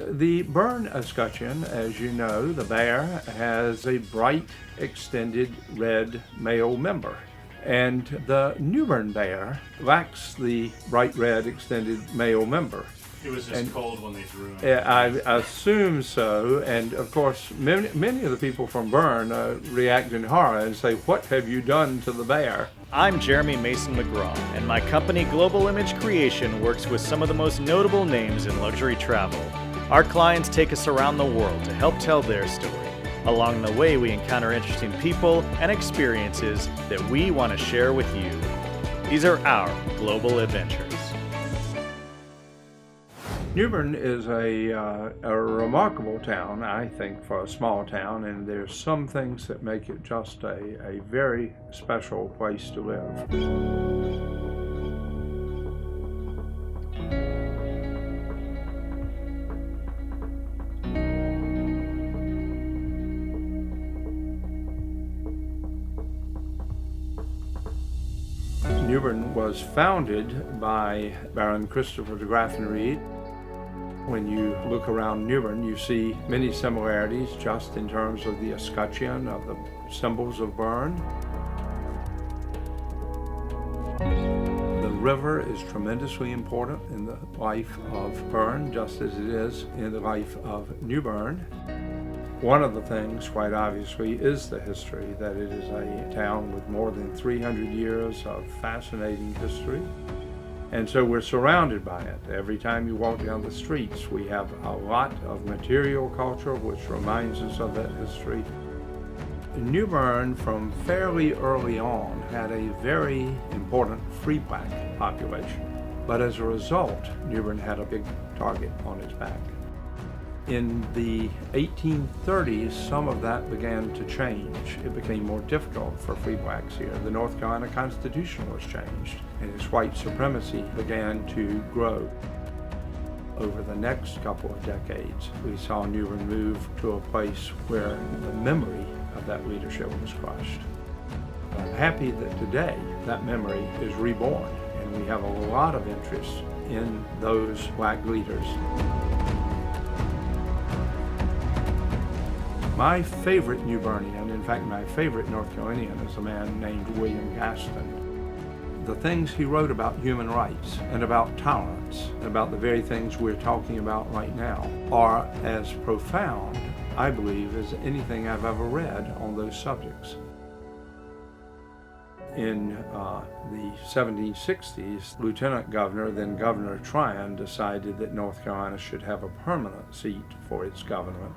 The Bern escutcheon, as you know, the bear, has a bright, extended red male member. And the New Bern bear lacks the bright red extended male member. It was just cold when they drew him. I assume so, and of course many of the people from Bern react in horror and say, "What have you done to the bear?" I'm Jeremy Mason McGraw, and my company Global Image Creation works with some of the most notable names in luxury travel. Our clients take us around the world to help tell their story. Along the way, we encounter interesting people and experiences that we want to share with you. These are our global adventures. New Bern is a remarkable town, I think, for a small town, and there's some things that make it just a very special place to live. New Bern was founded by Baron Christopher de Graffenried. When you look around New Bern, you see many similarities just in terms of the escutcheon, of the symbols of Bern. The river is tremendously important in the life of Bern, just as it is in the life of New Bern. One of the things, quite obviously, is the history, that it is a town with more than 300 years of fascinating history. And so we're surrounded by it. Every time you walk down the streets, we have a lot of material culture which reminds us of that history. New Bern, from fairly early on, had a very important free black population. But as a result, New Bern had a big target on its back. In the 1830s, some of that began to change. It became more difficult for free blacks here. The North Carolina Constitution was changed, and its white supremacy began to grow. Over the next couple of decades, we saw New Bern move to a place where the memory of that leadership was crushed. I'm happy that today that memory is reborn, and we have a lot of interest in those black leaders. My favorite New Bernian, in fact my favorite North Carolinian, is a man named William Gaston. The things he wrote about human rights and about tolerance, and about the very things we're talking about right now, are as profound, I believe, as anything I've ever read on those subjects. In the 1760s, Lieutenant Governor, then Governor Tryon, decided that North Carolina should have a permanent seat for its government.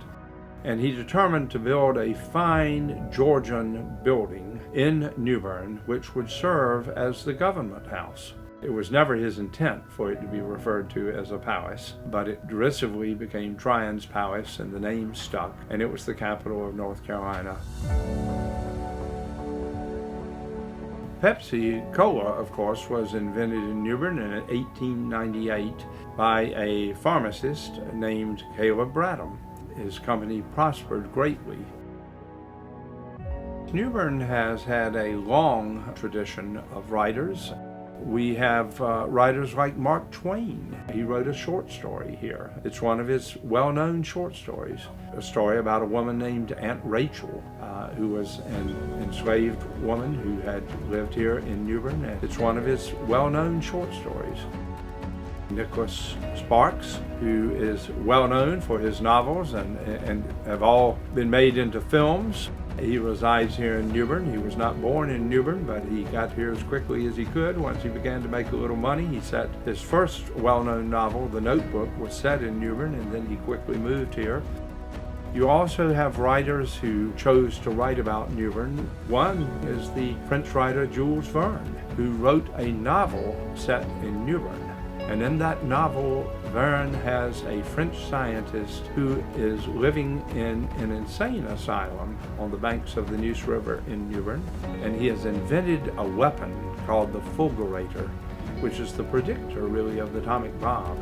And he determined to build a fine Georgian building in New Bern, which would serve as the government house. It was never his intent for it to be referred to as a palace, but it derisively became Tryon's Palace, and the name stuck, and it was the capital of North Carolina. Pepsi Cola, of course, was invented in New Bern in 1898 by a pharmacist named Caleb Bradham. His company prospered greatly. New Bern has had a long tradition of writers. We have writers like Mark Twain. He wrote a short story here. It's one of his well-known short stories, a story about a woman named Aunt Rachel, who was an enslaved woman who had lived here in New Bern. And it's one of his well-known short stories. Nicholas Sparks, who is well known for his novels and have all been made into films. He resides here in New Bern. He was not born in New Bern, but he got here as quickly as he could. Once he began to make a little money, he set his first well-known novel, The Notebook, was set in New Bern, and then he quickly moved here. You also have writers who chose to write about New Bern. One is the French writer Jules Verne, who wrote a novel set in New Bern. And in that novel, Verne has a French scientist who is living in an insane asylum on the banks of the Neuse River in New Bern, and he has invented a weapon called the fulgurator, which is the predictor, really, of the atomic bomb.